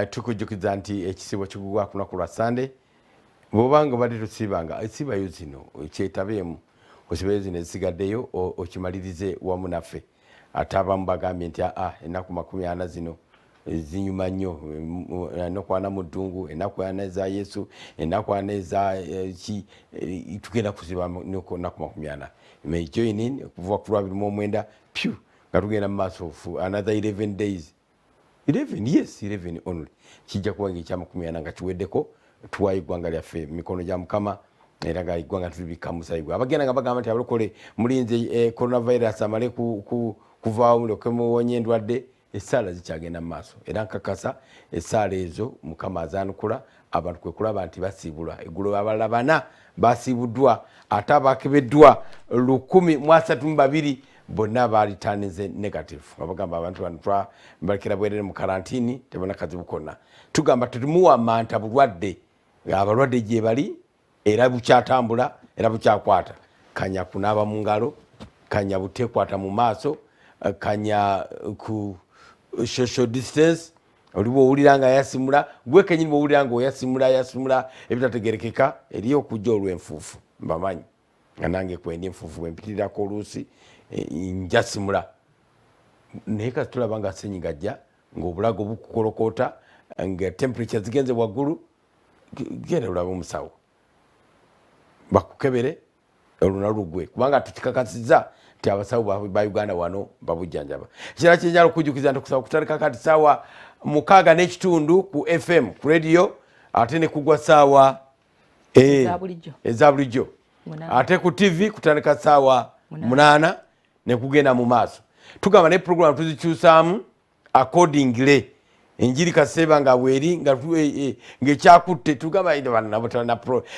Tukujukiza nti ekisibo kigugwa kuno ku Sunday bobanga bali tusibanga esibayo zino kyetabeemu osibayo zino ezisigaddeyo okimalirize wamu naffe ate abamu bagambye nti ennaku 40 zino zinyuma nnyo nokwana mu ddungu ennaku eza Yesu ennaku eza ki tugenda kusiba nnaku 40 may join in kuva ku 29 phew nga tugenda mu maaso another 11 days 11 only kijja kuwa ng'ekya 40 nga kiweddeko tuwa iggwanga lyaffe mikono gya Mukama era nga iggwanga tulibika musayigwa abagenda nga bagamba nti abalokole mulinze coronavirus amale kuvaawo mulyoke muwonye endwadde essaala zikyagenda mu maaso era nkakasa essaala ezo Mukama azaanukula abantu kwe kulaba nti basiibulwa eggulo abalala 4 basiibuddwa ate abakebeddwa 132 bonna baali tanize negative abagamba abantu bano balekera bwerere mu karantini tebona kazibu konna tugamba tetumuwa manta bulwadde abalwadde gye bali era bukyatambula era bukyakwata kanya kunaaba mu ngalo kanya butekwata mu maaso kanya ku social distance oliwo owulira nga yasimula gwe kenyini owulira nga yasimula ebitategerekeka eriyo okujja olw'enfuufu mbamanyi nga nange kwendi enfuufu bwempitirako oluusi njasimula naye kasi tulaba nga senyiga ajja ng'obulago bukukolokota nga temperature zigenze waggulu genda olaba omusawo bakukebere olunalu gwe kubanga tukikakasizza nti abasawo ba Uganda wano babujjanjaba ekirala kyenjala okujjukiza nti okusaba kutandika kati saawa 6:30 ku FM ku radio ate ne kugwa saawa eza bulijjo ate ku TV kutandika saawa 8 ne kugenda mu maaso tugamba ne program tuzikyusaamu accordingly enjiri kaseba nga bweri nga ngekyakutte tugamba nabo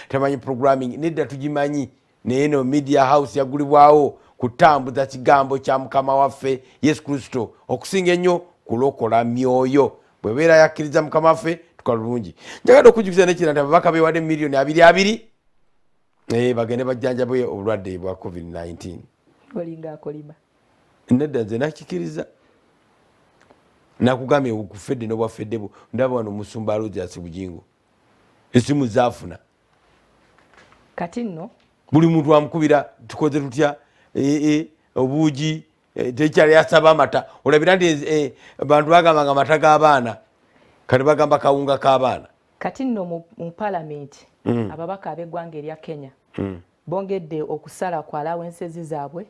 temanyi programming nedda tugimanyi neeno media house yagulibwawo kutambuza kigambo kya Mukama waffe Yesu Kristo okusinga ennyo kulokola myoyo bwebeera yakkiriza Mukama waffe tukola bulungi njagala okujjukiza nekira nti ababaka beewadde miliyoni 2 bagende bajjanjabe obulwadde bwa COVID-19 olinga akolima nedda nze nakikiriza nakugambye okufedde n'obwafeddebo ndaba wano Musumba Rogers Bujingo esimu zaafuna kati nno buli muntu amukubira tukoze tutya obuugi tekyali asaba amata olabira nti bantu bagambanga amata g'abaana kati bagamba kawunga k'abaana kati nno mu palamenti ababaka ab'eggwanga erya Kenya bongedde okusala ku allowances zaabwe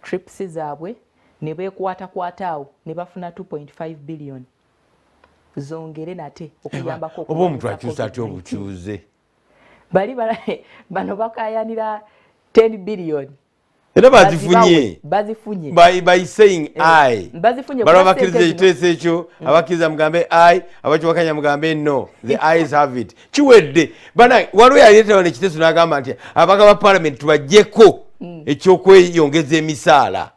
trips zaabwe ne beekwatakwata awo ne bafuna 2.5 billion zongere nate okuyambako oba omuntu akyusa atya obukyuze bali bano bakayanira 10 billion era bazifunye by saying I balo bakiriza ekiteeso ekyo abakiriza mugambe I abakiwakanya mugambe no the eyes have it kiwedde bana waliwo yaleeta wano ekiteeso n'agamba nti abaka ba parliament tubajjeko ekyokweyongeza emisaala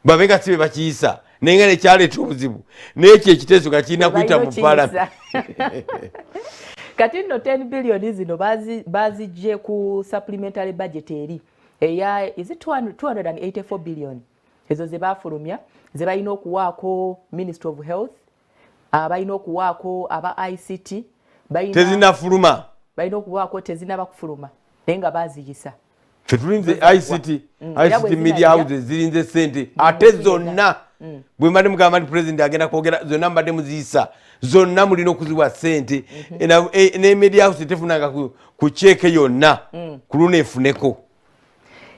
babenga sibe bakiyisa naye nga nekyaleeta obuzibu n'ekyo ekiteeso nga kirina kuyita mu parliament kati nno 10 billion zino bazijje ku supplementary budget eri eya is it 284 billion ezo ze bafulumya ze balina okuwaako Ministry of Health balina okuwaako aba ICT tezinafuluma balina okuwaako tezinabakufuluma naye nga baziyisa fetulinze ICT media houses zirinze sente ate zonna bwe mbadde mugamba nti president agenda kwogera zonna mbadde muziyisa zonna mulina okuziwa sente ne media house tefunanga ku cheeke yonna ku luno efuneko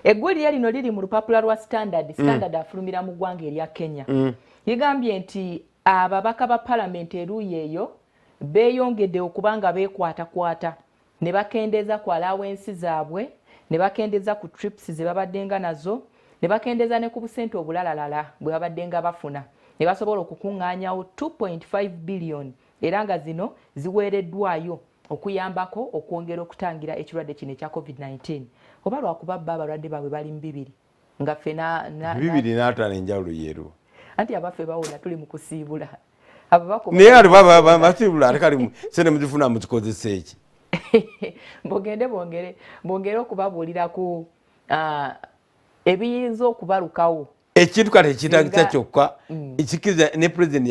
eggwulire lino liri mu lupapula lwa standard afulumira mu ggwanga erya Kenya yegambye nti ababaka ba palamenti eruuyi eyo beeyongedde okubanga beekwatakwata ne bakendeeza ku allowances zaabwe ne bakendeeza ku trips ze babaddenga nazo ne bakendeeza ne ku busente obulalalala bwe babaddenga bafuna ne basobola okukuŋŋaanyawo 2.5 billion era nga zino ziweereddwayo okuyambako okwongera okutangira ekirwadde kino ekya COVID-19 oba lwakuba bba abalwadde baabwe bali mu 2 nga ffe 2 n'ataano enjawulo yeero anti abaffe bawona tuli mu kusiibula naye ati basiibula ate kali sente muzifuna muzikozesa eki bongere okubabuulira ku ebiyinza okubalukawo ekintu kale ekitagisa kyokka ekikiriza ne president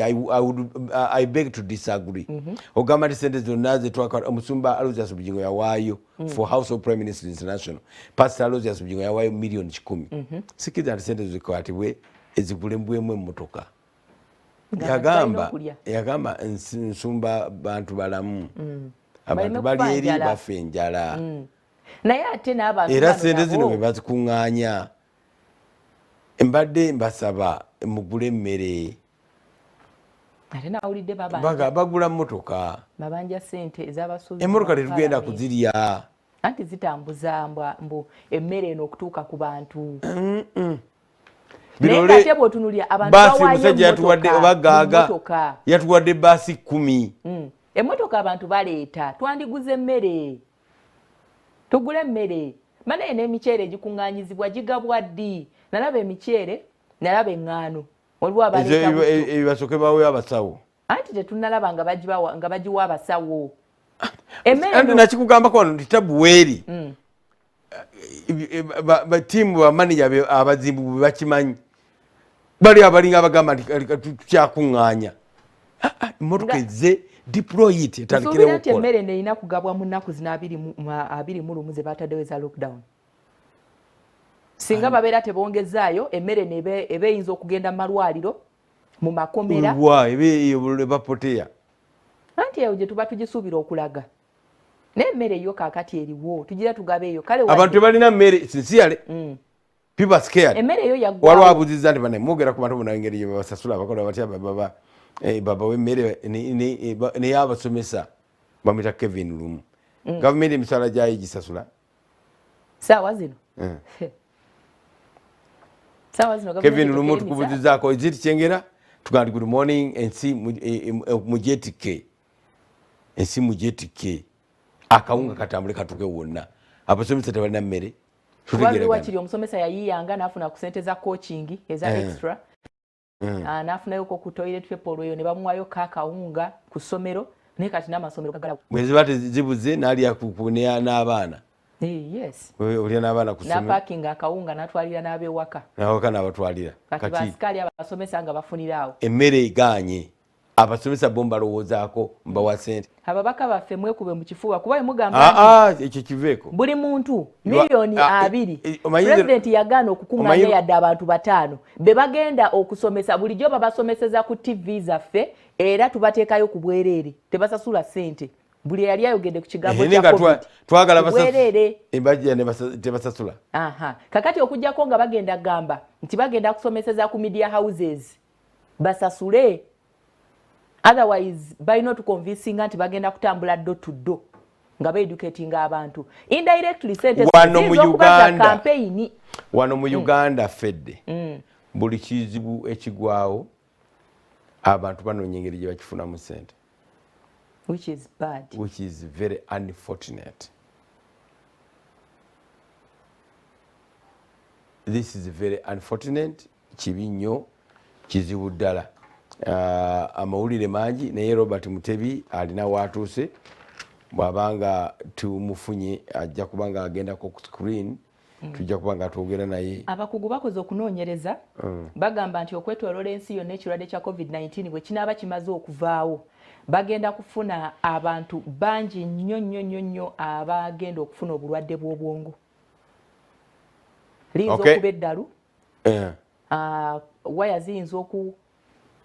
I beg to disagree ogamba nti sente zonna zetwaka omusumba Aloysius Bugingo yawaayo for House of Prime Minister International Pastor Aloysius Bugingo yawaayo million 10 sikiriza nti sente zikwatibwe ezigulembwemu emmotoka yagamba nsumba bantu balamu abantu bali eri bafe enjala naye ate n'abantu era sente zino bwe bazikuŋŋaanya mbadde mbasaba mugule emmere ate nawulidde bagula mmotoka babanja sente ez'abasuubuzi emmotoka tetugenda kuzirya anti zitambuza mbu emmere eno okutuuka ku bantu naye ate bw'otunulira abantu musajja yatuwadde obagaaga yatuwadde baasi 10 emmotoka abantu baleeta twandiguze emmere tugule emmere manaye n'emiceere egikuŋŋaanyizibwa gigabwa ddi nalaba emiceere nalaba eŋŋaano waliwo abaleetabasooke baweyo abasawo anti tetunalaba nga bagiwa abasawo anti nakikugambako wano nti tabuweeri tiimu bamaneja abazimbu bwe bakimanyi bali abalinga abagamba nti tukyakuŋŋaanya emmotoka ezze deployit etandikireo okukola emmere neerina kugabwa mu nnaku zino 21 ze bataddewo eza lockdown singa babeera tebongezaayo emmere eba eyinza okugenda mu malwaliro mu makomera bapoteya anti eyo gye tuba tugisuubira okulaga n'emmere yo kaakati eriwo tugira tugabe eyo kale abantu tebalina mmere sincerely people are scared emmere eyo yaggwawo waliwo abuzizza nti bane mwogera ku bantu bonna engeri gye babasasula abakola batya baba w'emmere naye abasomesa bamwita Kevin Lumu gavumenti emisaala gyayo gisasula saawa zino Kevin Lumu tukubuzizaako eziti kyengera tugandi good morning ensi mujetike ensi mujetike akawunga katambule katuke wonna abasomesa tebalina mmere wakiri omusomesa yayiyanga n'afuna ku sente za coaching eza extra n'afunayoko ku toilet paper olweyo ne bamuwayo kakawunga ku ssomero naye kati n'amasomero gagala bwe ziba tezibuze n'alya n'abaana yes olya n'abaana ku ssomero n'apakinga akawunga n'atwalira n'abewaka n'abatwalira kati basikali abasomesa nga bafunirawo emmere eganye abasomesa bo mbalowoozaako mbawa sente ababaka baffe mwekube mu kifuba kuba emugamba ekyo kiveeko buli muntu miliyoni 2 pulezidenti yagaana okukuŋŋaanya yadde abantu 5 be bagenda okusomesa bulijjo babasomeseza ku TV zaffe era tubateekayo ku bwereere tebasasula sente buli yali ayogedde ku kigambo kya COVID twagala embajja tebasasula kakati okujjako nga bagenda gamba nti bagenda kusomeseza ku media houses basasule otherwise balina otukonvinsinga nti bagenda kutambula ddo to ddo nga baeducatinga abantu indirectly sente zizokubaza campaign wano mu Uganda fedde buli kizibu ekigwawo abantu banoonya engeri gye bakifunamu sente which is bad, which is very unfortunate. This is very unfortunate. Kibi nnyo kizibu ddala. Amawulire mangi naye Robert Mutebi alina watuuse bwabanga tumufunye ajja kubanga agenda ku screen tujja kubanga twogera naye. Abakugu bakoze okunoonyereza bagamba nti okwetoloola ensi yonna ekirwadde kya COVID-19 bwe kinaaba kimaze okuvaawo bagenda kufuna abantu bangi nnyo abagenda okufuna obulwadde bw'obwongo. Liyinza okuba eddalu waya ziyinza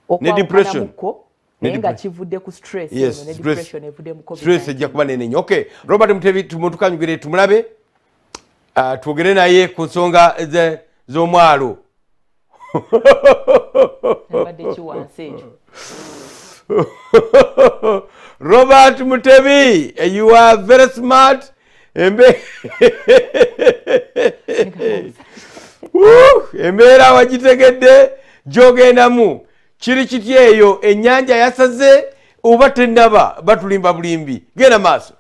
okwamuko naye nga kivudde ku stress. Yes, ne depression evudde mu COVID-19. Stress ejja kuba nene nnyo. Okay, Robert Mutebi tumutukanyugire tumulabe twogere naye ku nsonga z'omwalo. Abadde kiwansi ekyo. Robert Mutebi, you are very smart. Embeera wagitegedde gyogendamu kiri kiti eyo ennyanja yasaze oba tennaba batulimba bulimbi. Genda maaso.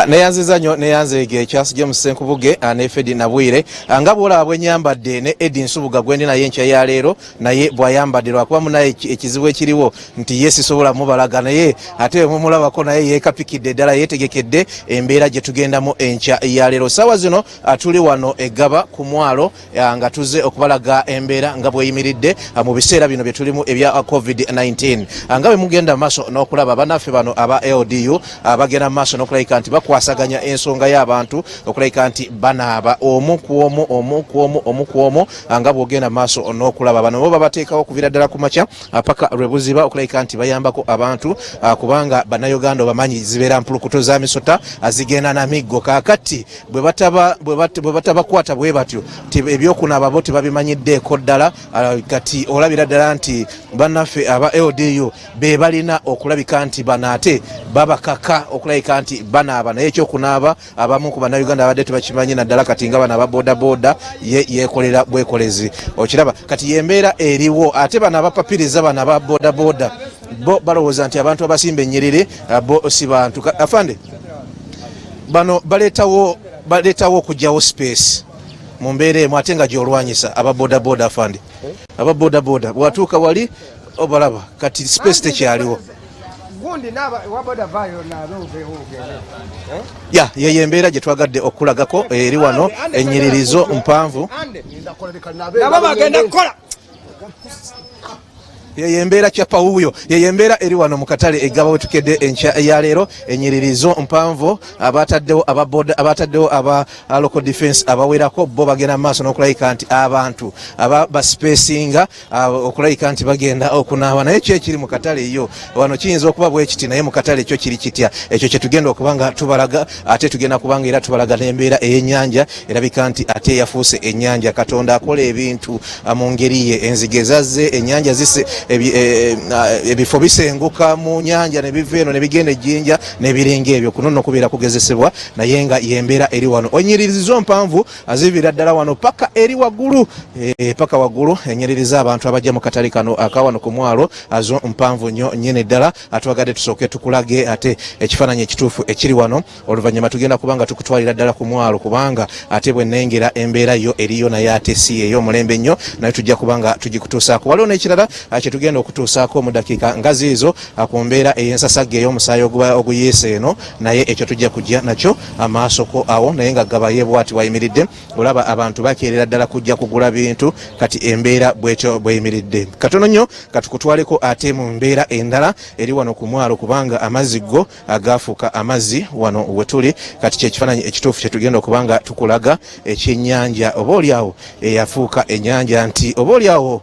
neyanziza nnyo neyanzeege ekyasijja mu Ssenkubuge ne Fedi Nabwire nga bw'olaba bwe nyambadde ne Edi Nsubuga gwendi naye enkya ya leero naye bw'ayambadde lwakuba munaye ekizibu ekiriwo nti ye sisobola mubalaga naye ate mumulabako naye yeekapikidde ddala yeetegekedde embeera gye tugendamu enkya ya leero. Ssaawa zino tuli wano e Gaba ku mwalo nga tuzze okubalaga embeera nga bw'eyimiridde mu biseera bino bye tulimu ebya COVID-19 nga bwe mugenda mu maaso n'okulaba bannaffe bano aba LDU bagenda mu maaso n'okulabika nti bakwasaganya ensonga y'abantu okulabika nti banaaba omu ku omu nga bw'ogenda mu maaso n'okulaba bano bo babateekawo okuviira ddala ku makya paka lwe buziba okulabika nti bayambako abantu kubanga bannayuganda bamanyi zibeera mpulukuto za misota zigenda na miggo kaakati bwe batabakwata bwe batyo ebyokunaaba bo tebabimanyiddeeko ddala kati olabira ddala nti bannaffe aba LDU be balina okulabika nti banaate babakaka okulabika nti banaaba naye ekyokunaaba abamu ku bannayuganda abadde tebakimanyi naddala kati nga bano aba bodaboda yeekolera bwekolezi okiraba kati yembeera eriwo ate bano abapapiriza bano aba bodaboda bo balowooza nti abantu abasimba ennyiriri bo si bantu afande bano baleetawo okugyawo space mu mbeera emu ate nga gy'olwanyisa aba bodaboda afande aba bodaboda bwatuuka wali obalaba kati space tekyaliwo yeyo embeera gye twagadde okulagako eri wano ennyiririzo mpanvu yembeera kyapawuyo yembeera eri wano mu katale eggaba wetukedde enkya ya leero ennyiririzo mpanvu abataddewo aba local defense abawerako bo bagenda mu maaso n'okulayika nti abantu baspacinga okulayika nti bagenda okunaaba naye kyo ekiri mu katale eyo wano kiyinza okuba bwe kiti naye mu katale ekyo kiri kitya ekyo kye tugenda okubanga tubalaga ate tugenda kubanga era tubalaga n'embeera ey'ennyanja erabika nti ate yafuuse ennyanja Katonda akola ebintu mu ngeri ye enzige zazze ennyanja zise ebifo bisenguka mu nyanja ne biva eno ne bigenda ejjinja n'ebiringa ebyo kuno nno kubeera kugezesebwa naye nga yembeera eri wano ennyiririzo mpanvu aziviira ddala wano paka eri waggulu paka waggulu ennyiririza abantu abajja mu katale kano akawano ku mwalo azo mpanvu nnyo nnyini ddala atwagadde tusooke tukulage ate ekifaananyi ekituufu ekiri wano oluvannyuma tugenda kubanga tukutwalira ddala ku mwalo kubanga ate bwe nnengera embeera yo eriyo naye ate si ey'omulembe nnyo naye tujja kubanga tugikutuusaako waliwo n'ekirala tugenda okutuusaako mu dakiika nga ziizo ku mbeera ey'ensasagge ey'omusaayi oguyiise eno naye ekyo tujja kujja nakyo amaasoko awo naye nga Gaba ye bw'ati wayimiridde olaba abantu bakeerera ddala kujja kugula bintu kati embeera bw'etyo bweyimiridde katono nnyo katukutwaleko ate mu mbeera endala eri wano ku mwalo kubanga amazzi go agaafuuka amazzi wano we tuli kati kyekifaananyi ekituufu kye tugenda okubanga tukulaga ekyennyanja oba oliawo eyafuuka ennyanja nti oba oliawo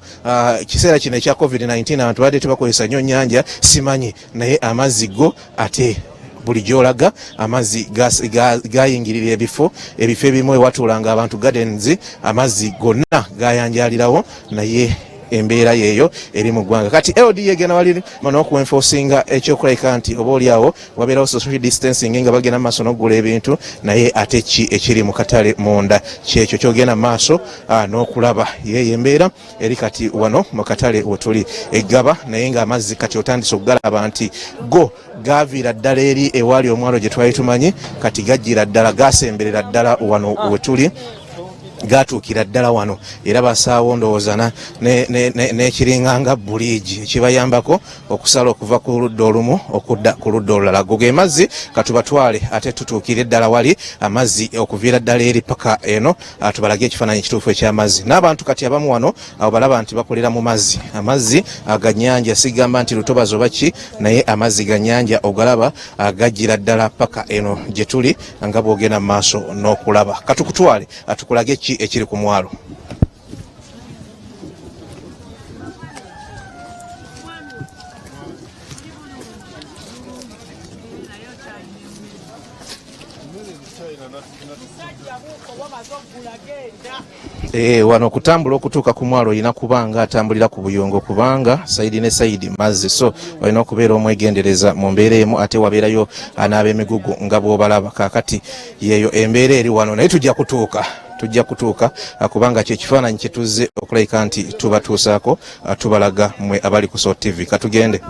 kiseera kino ekya COVID-19 abantu badde tebakozesa nnyo nnyanja simanyi naye amazzi go ate buli gyolaga amazzi gayingirira ebifo ebimu ewatuulanga abantu gardens amazzi gonna gayanjalirawo naye embeera yeeyo eri mu ggwanga kati LD yegenda wali n'okuenforcinga ekyokulabika nti oba oliawo wabeerawo social distancing nga bagenda mu maaso n'okugula ebintu naye ate ki ekiri mu katale munda kyekyo kyogenda mu maaso n'okulaba yeeyo embeera eri kati wano mu katale wetuli eggaba naye nga amazzi kati otandise okugalaba nti go gaviira ddala eri ewaali omwalo gye twali tumanyi kati gajjira ddala gasemberera ddala wano wetuli gatuukira ddala wano era basaawo ndowooza n'ekiringanga buliigi ekibayambako okusala okuva ku ludda olumu okudda ku ludda olulala go ge mazzi katubatwale ate tutuukire ddala wali amazzi okuviira ddala eri paka eno tubalage ekifaananyi ekituufu eky'amazzi n'abantu kati abamu wano abo balaba nti bakolera mu mazzi amazzi aganyanja sigamba nti lutobazi oba ki naye amazzi ganyanja ogalaba agajjira ddala paka eno gye tuli nga bw'ogenda mu maaso n'okulaba katukutwale atukulage ki ekiri ku mwalo wano okutambula okutuuka ku mwalo olina kubanga atambulira ku buyongo kubanga sayidi ne sayidi mazzi so olina okubeera omwegendereza mu mbeera emu ate wabeerayo n'ab'emigugu nga bw'obalaba kaakati yeeyo embeera eri wano naye tujja kutuuka kubanga kyekifaananyi kye tuzze okulayika nti tubatuusaako tubalaga mmwe abali ku Sot TV katugende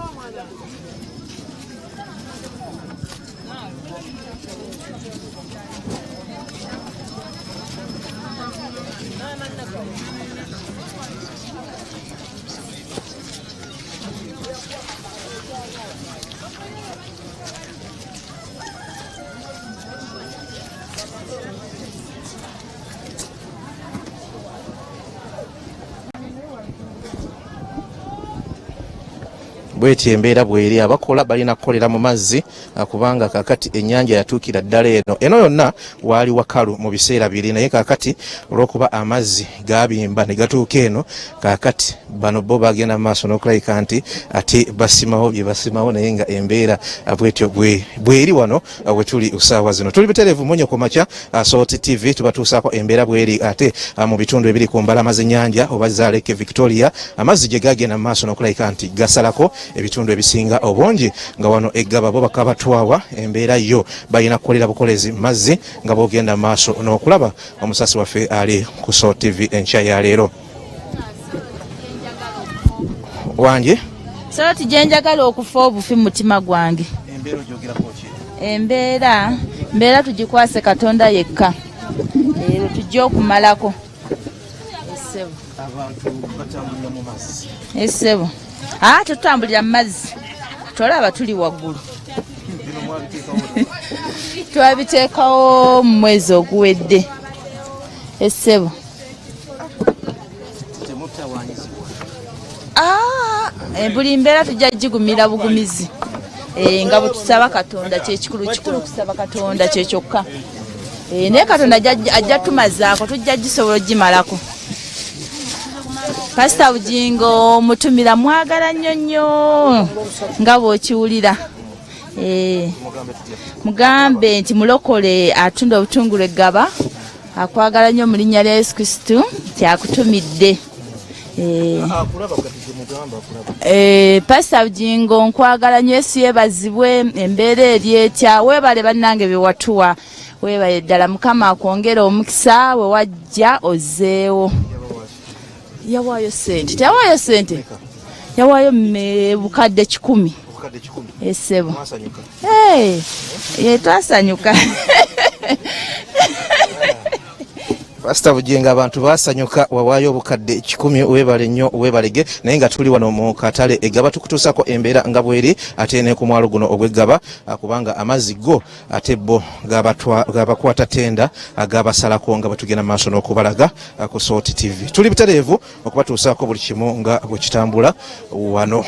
bweti embeera bweri abakola balina kukolera mu mazzi kubanga kakati ennyanja yatuukira ddala eno yonna waali wakalu mu biseera biri naye kakati olw'okuba amazzi gabimba ne gatuuka eno kakati bano bo bagenda mu maaso n'okulabika nti ate basimawo bye basimawo naye nga embeera bwetyo bweri wano we tuli usaawa zino tuli butereevu Omunnyo Ku Makya Salt TV tubatuusaako embeera bweri ate mu bitundu ebiri ku mbalama z'ennyanja oba za Lake Victoria amazzi gye gagenda mu maaso n'okulabika nti gasalako ebitundu ebisinga obungi nga wano eggaba bo bakabatwawa embeera yo balina kukolera bukolezi mazzi nga bogenda mu maaso n'okulaba omusasi waffe ali ku Salt TV enkya ya leero wange Salt gyenjagala okufa obufi mu mutima gwange embeera tugikwase Katonda yekka leero tujja okumalako essebo tutambulira mu mazzi tolaba tuli waggulu twabiteekawo mu mwezi oguwedde essebo buli mbeera tujja gigumira bugumizi nga bwe tusaba Katonda kyekikulu kusaba Katonda kyekyokka naye Katonda ajja tumazaako tujja gisobola gimalako. Pastor Bugingo mutumira mwagala nnyo nga bw'okiwulira mugambe nti mulokole atunda obutungulu e Gaba akwagala nnyo mu linnya lya Yesu Kristo kyakutumidde. Pastor Bugingo nkwagala nnyo Yesu yeebazibwe embeera eri etya weebale bannange bye watuwa weebale ddala Mukama akwongera omukisa we wajja ozzeewo. Yawaayo sente yawaayo bukadde 10 essebo twasanyuka Pastor Bugingo abantu basanyuka wawaayo obukadde 10 webale nnyo webalege naye nga tuli wano mu katale eggaba tukutuusako embeera nga bweri ate ne ku mwalo guno ogw'eggaba kubanga amazzi go ate bo gabakwata tenda agabasalako nga batugenda mu maaso n'okubalaga ku Salt TV tuli butereevu okubatuusaako buli kimu nga bwe kitambula wano.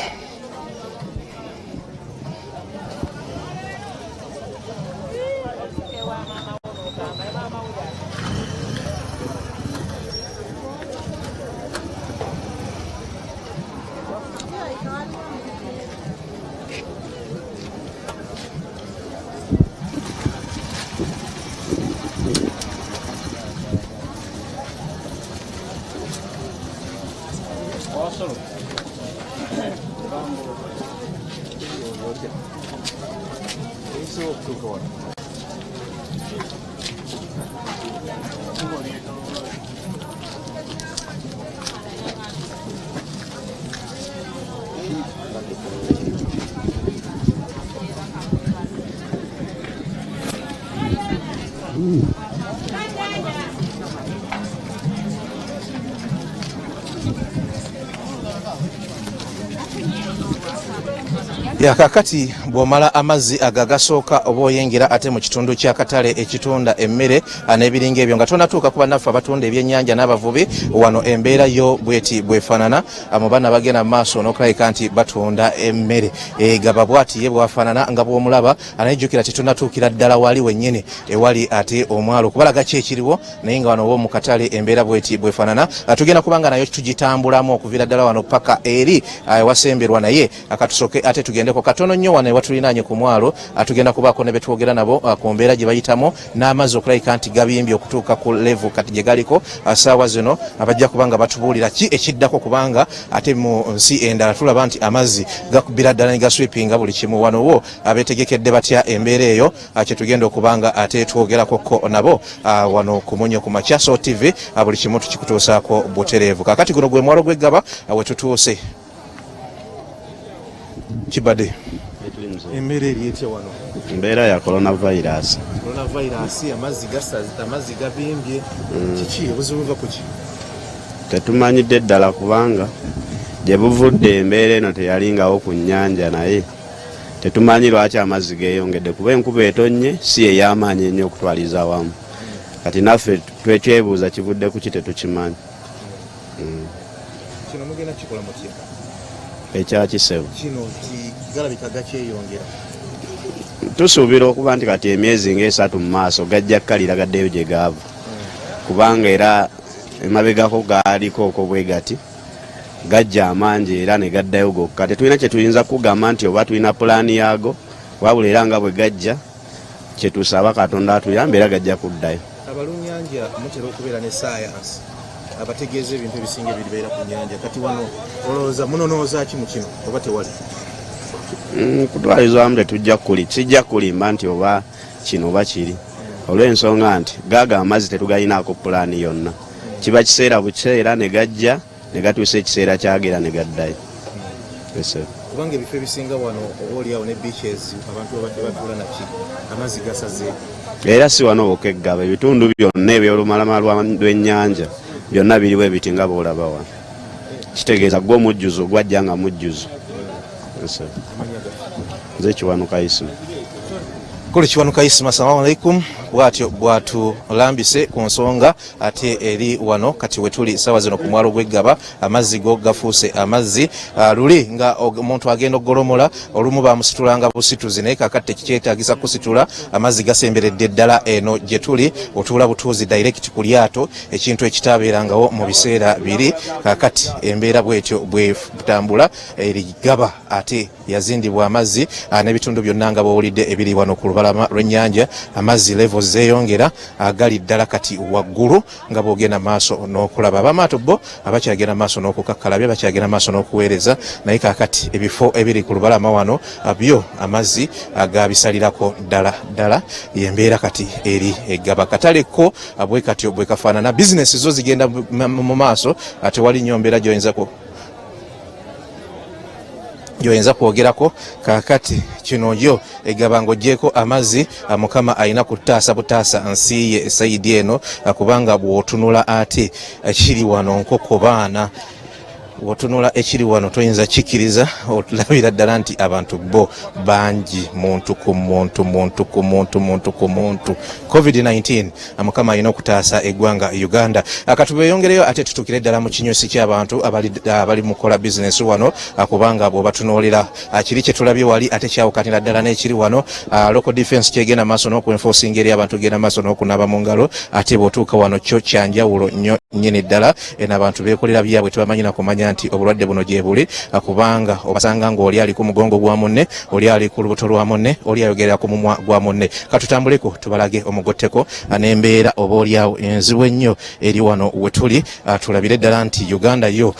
Kakati bw'omala amazzi agagasooka oba oyengera ate mu kitundu ky'akatale ekitunda emmere n'ebiringa ebyo nga tonatuuka kuba naffe abatunda ebyennyanja n'abavubi wano embeera yo bweti bwefaanana mu baana bagenda mu maaso n'okulabika nti batunda emmere Gaba bwati ye bwafaanana nga bw'omulaba anayejjukira tetunatuukira ddala wali wennyini ewali ate omwalo okubalaga ki ekiriwo naye nga wano oba mu katale embeera bweti bwefaanana tugenda kubanga nayo tugitambulamu okuviira ddala wano paka eri ewasemberwa naye akatusooke ate tugendeko katono nnyo wano ewatulinaanye ku mwalo tugenda kubaako ne betwogera nabo ku mbeera gye bayitamu n'amazzi okulabika nti gabimbye okutuuka ku level kati gye galiko saawa zino abajja kubanga batubuulira ki ekiddako kubanga ate mu nsi endala tulaba nti amazzi gakubira ddala ne gaswipinga buli kimu wano wo abeetegekedde batya embeera eyo kye tugenda okubanga ate twogerakoko nabo wano ku Omunnyo Ku Makya Salt TV buli kimu tukikutuusaako butereevu kakati guno gwe mwalo gw'eggaba we tutuuse kibadde emmere eri etya wano mbeera ya coronavirus amazzi gabimbye kiki obuzibu buva kuki tetumanyidde ddala kubanga gye buvudde embeera eno teyalingawo ku nnyanja naye tetumanyi lwaki amazzi geeyongedde kuba enkuba etonnye si ey'amaanyi ennyo okutwaliza wamu kati naffe twekyebuuza kivudde ku ki tetukimanyi kino mugenda kikola mutya ekya Kisebu. Kino kigalabika gakyeyongera. Tusuubira okuba nti kati emyezi ng'esatu mu maaso gajja kkalira gaddeyo gye gaava. Kubanga era emabegako gaaliko okwo bwe gati gajja amangi era ne gaddayo gokka. Tetulina kye tuyinza kugamba nti oba tulina pulaani yaago wabula era nga bwe gajja kye tusaba Katonda atuyambe era gajja kuddayo. Abalunnyanja mutera okubeera ne saayansi abategeeza ebintu ebisinga ebibeera ku nnyanja kati wano olowooza munonooza ki mu kino oba tewali? Kutwaliza wamu sijja kulimba nti oba kino oba kiri olw'ensonga nti gaaga amazzi tetugayinaako pulaani yonna. Kiba kiseera bukiseera ne gajja ne gatuusa ekiseera kyagera ne gaddayo. Kubanga ebifo ebisinga wano oba oliawo ne beaches abantu babadde batuula naki amazzi gasaze. Era si wano wokka Gaba, ebitundu byonna eby'olumalama lw'ennyanja byonna biriwo ebiti nga bw'olaba wano. Kitegeeza gwe omujjuzo gwajja nga mujjuzo. Nze Kiwanuka Isma. Kule Kiwanuka Isma, assalamu alaikum. Bwatyo bwatulambise ku nsonga ate eri wano kati wetuli sawa zino ku mwalo gw'e Gaba amazzi go gafuuse amazzi luli nga omuntu agenda oggolomola olumu bamusitulanga busituzi naye kakati tekikyetaagisa kusitula amazzi gasemberedde ddala eno gye tuli otuula butuuzi direct ku lyato ekintu ekitaabeerangawo mu biseera biri kakati embeera bwetyo bwetambula eri Gaba ate yazindibwa amazzi n'ebitundu byonna nga bw'owulidde ebiri wano ku lubalama lw'ennyanja amazzi level zeyongera agali ddala kati waggulu nga bwogenda maaso n'okulaba abamaato bo abakyagenda maaso n'okukakkalabya bakyagenda maaso n'okuweereza naye kakati ebifo ebiri ku lubalama wano byo amazzi agabisalirako ddala yembeera kati eri Gaba kataleko bwe katyo bwe kafaanana bizinesi zo zigenda mu maaso ate wali nnyo mbeera gyoyinza kwogerako kakati kino yo Gaba ng'oggyeko amazzi Mukama alina kutaasa butaasa nsi ye esayidi eno kubanga bw'otunula ate ekiri wano nkoko baana wotunula ekiri wano toyinza kikiriza otulabira ddala nti abantu bo bangi muntu ku muntu COVID-19 Mukama alina okutaasa eggwanga Uganda akatubeyongereyo ate tutukire ddala mu kinyosi ky'abantu abali mukola bizinesi wano kubanga bw'obatunuulira kiri kye tulabye wali ate kyawukanira ddala n'ekiri wano local defense kyegenda maaso n'okuenforcing eri abantu genda maaso n'okunaaba mu ngalo ate bw'otuuka wano kyo kyanjawulo nnyo nnyini ddala eno abantu beekolera byabwe tebamanyi na kumanya nti obulwadde buno gye buli kubanga obasanga ng'oli ali ku mugongo gwa munne oli ali ku lubuto lwa munne oli ayogerera ku mumwa gwa munne katutambuleko tubalage omugotteko n'embeera oba oliawo enzibu ennyo eri wano we tuli tulabire ddala nti Uganda yo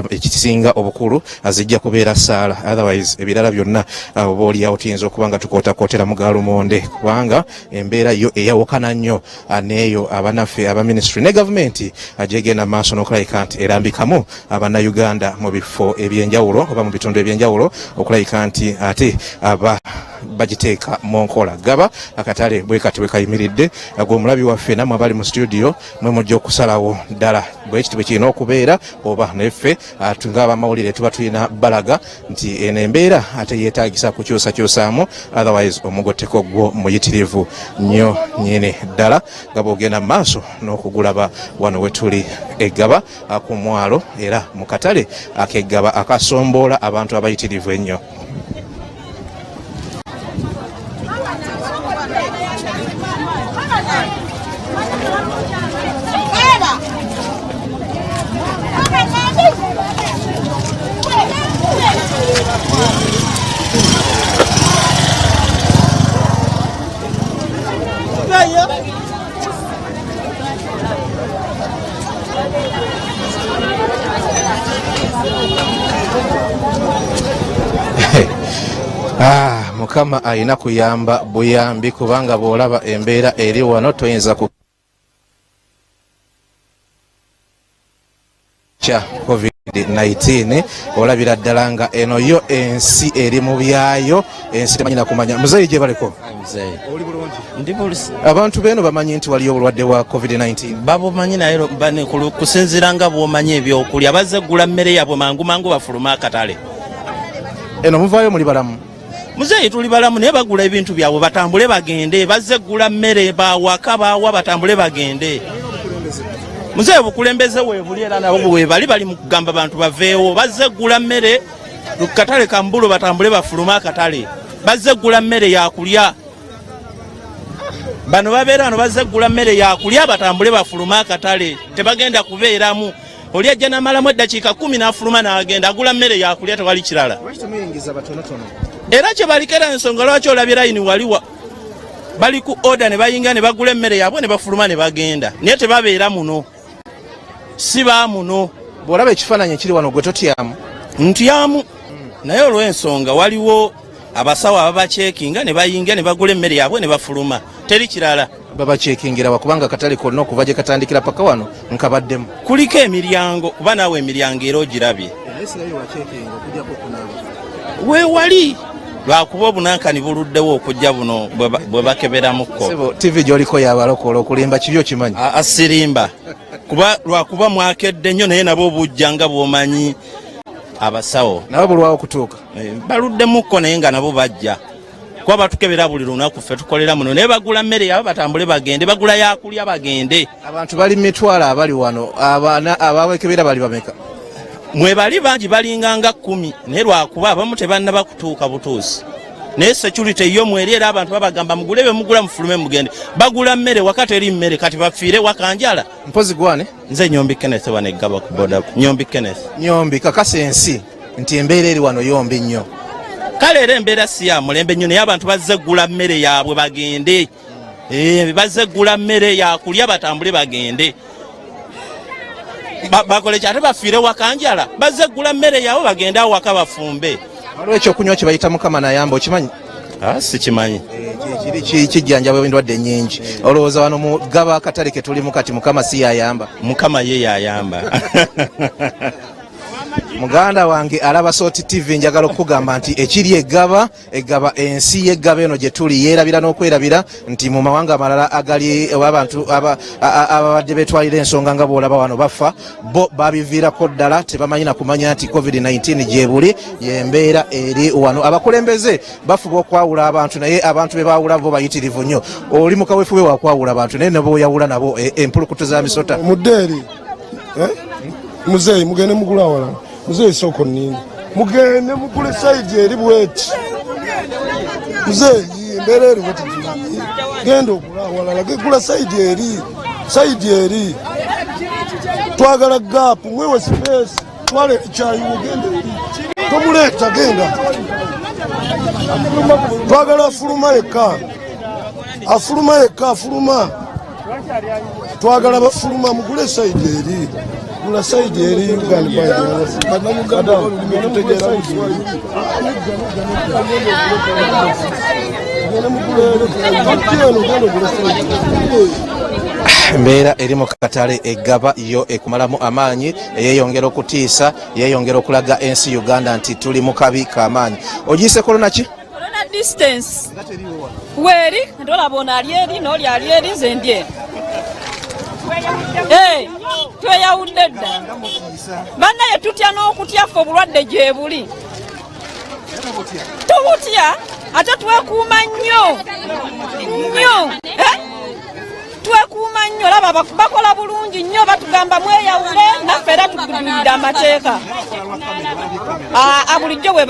ekisinga obukulu zijja kubeera saala otherwise ebirala byonna oba oliawo tuyinza okuba nga tukootakootera mu gaalumonde kubanga embeera yo eyawukana nnyo neeyo abanaffe aba ministry ne gavumenti ajegenda maaso n'okulayika nti erambikamu abannayuganda mu bifo ebyenjawulo oba mu bitundu ebyenjawulo okulayika nti ate aba bagiteeka mu nkola Gaba akatale bwe kati bwe kayimiridde gw'omulabi waffe nammwe abali mu studio mwe mujja okusalawo ddala bwe kiti bwe kirina okubeera oba neffe ng'abamawulire tuba tulina balaga nti eno embeera ate yeetaagisa kukyusakyusaamu otherwise omugotteko gwo muyitirivu nnyo nnyini ddala nga bw'ogenda mu maaso n'okugulaba wano we tuli Gaba ku mwalo era mu katale ak'e Gaba akasomboola abantu abayitirivu ennyo. Mukama alina kuyamba buyambi kubanga bw'olaba embeera eri wano toyinza ku kya COVID-19 olabira ddala nga eno yo ensi eri mu byayo ensi temanyi na kumanya muzeeyi gye baleko oli bulungi abantu beeno bamanyi nti waliyo obulwadde bwa COVID-19 babumanyi naye kusinziira nga bw'omanyi ebyokulya bazze ggula mmere yaabwe mangu bafuluma akatale eno muvaayo muli balamu muzeeyi tuli balamu naye bagula ebintu byabwe batambule bagende bazze ggula mmere bawaka bawa batambule bagende muzeeyi bukulembeze weebuli era nabo bwe bali mu kugamba abantu baveewo bazze ggula mmere katale kambulu batambule bafuluma akatale bazze gula mmere yakulya bano babeera wano bazze gula mmere yakulya batambule bafuluma akatale tebagenda kubeeramu oli ajja namalamu eddakiika 10 n'afuluma n'agenda agula mmere yakulya tewali kirala era kye balikera ensonga lwaki olabye layini waliwa bali ku oda ne bayinga ne bagula emmere yaabwe ne bafuluma ne bagenda naye tebabeera muno si baamuno bw'olaba ekifaananyi ekiri wano gwe totyamu ntyamu naye olw'ensonga waliwo abasawo ababacekinga ne bayinga ne bagula emmere yaabwe ne bafuluma teri kirala babacekingira bakubanga akatale konna okuva gye katandikira paka wano nkabaddemu kuliko emiryango kuba naawe emiryango era ogirabye weewali lwakuba obunankani buluddewo okujja buno bwe bakeberamuko tv gy'oliko yabalokola okulimba kibi okimanyi asirimba kuba lwakuba mwakedde nnyo naye nabo obujja nga bw'omanyi abasawo nabo bulwawo okutuuka baluddemukko naye nga nabo bajja kuba batukebera buli lunaku ffe tukolera muno naye bagula mmere yabo batambule bagende bagula yakulya bagende abantu bali mitwalo abali wano abaana abawekebera bali bameka mwe bali bangi balinganga 10 naye lwakuba abamu tebannaba kutuuka butuusi naye security yo mweri era abantu babagamba mugule be mugula mufulume mugende bagula mmere wakati eri mmere kati bafiire wakanjala mpozi gwane nze Nyombi Kenneth wane Gaba ku boda Nyombi Kenneth Nyombi kakase ensi nti embeera eri wano yombi nnyo kale era embeera si ya mulembe nnyo naye abantu bazze gula mmere yaabwe bagende bazze gula mmere yakulya batambule bagende bakole kyate bafiire wakanjala bazze gula mmere yaabwe bagende awo waka bafumbe waliwo ekyokunywa kye bayita mukama nayamba okimanyi sikimanyi kijjanjaba endwadde nnyingi olowooza wano mu Gaba akatale ke tulimu kati mukama si yayamba mukama ye yayamba muganda wange alaba Soti TV njagala okugamba nti ekiri Egaba ensi y'Egaba eno gye tuli yeerabira n'okwerabira nti mu mawanga amalala agali abantu ababadde betwalira ensonga nga bw'olaba wano bafa bo babiviirako ddala tebamanyi na kumanya nti COVID-19 gyebuli yembeera eri wano abakulembeze bafuba okwawula abantu naye abantu be baawula bo bayitirivu nnyo oli mukaweefube wakwawula abantu naye nabo oyawula nabo empulukutu za misota mudeeri muzeeyi mugende mugula awala muzeeyi soko nningi mugende mugule sayidi eri bweti muzeeyi embeera eri bweti genda ogula awalala gegula sayidi eri twagala gaapu mwewe sipeesi twala ekyayiwo genda eri tomuleeta genda twagala afuluma afuluma twagala bafuluma mugule sayidi eri gula sayidi eri embeera eri mu katale Egaba yo ekumalamu amaanyi eyeyongera okutiisa yeyongera okulaga ensi Uganda nti tuli mu kabi k'amaanyi ogiyise korona ki distance weri ndolabona ali eri n'oli ali eri nze ndye tweyawudde dda bannaye tutya n'okutya ffe obulwadde gye buli tubutya ate twekuuma nnyo twekuuma nnyo laba bakola bulungi nnyo batugamba mweyawule naffe era tugudulidde amateeka bulijjo bwe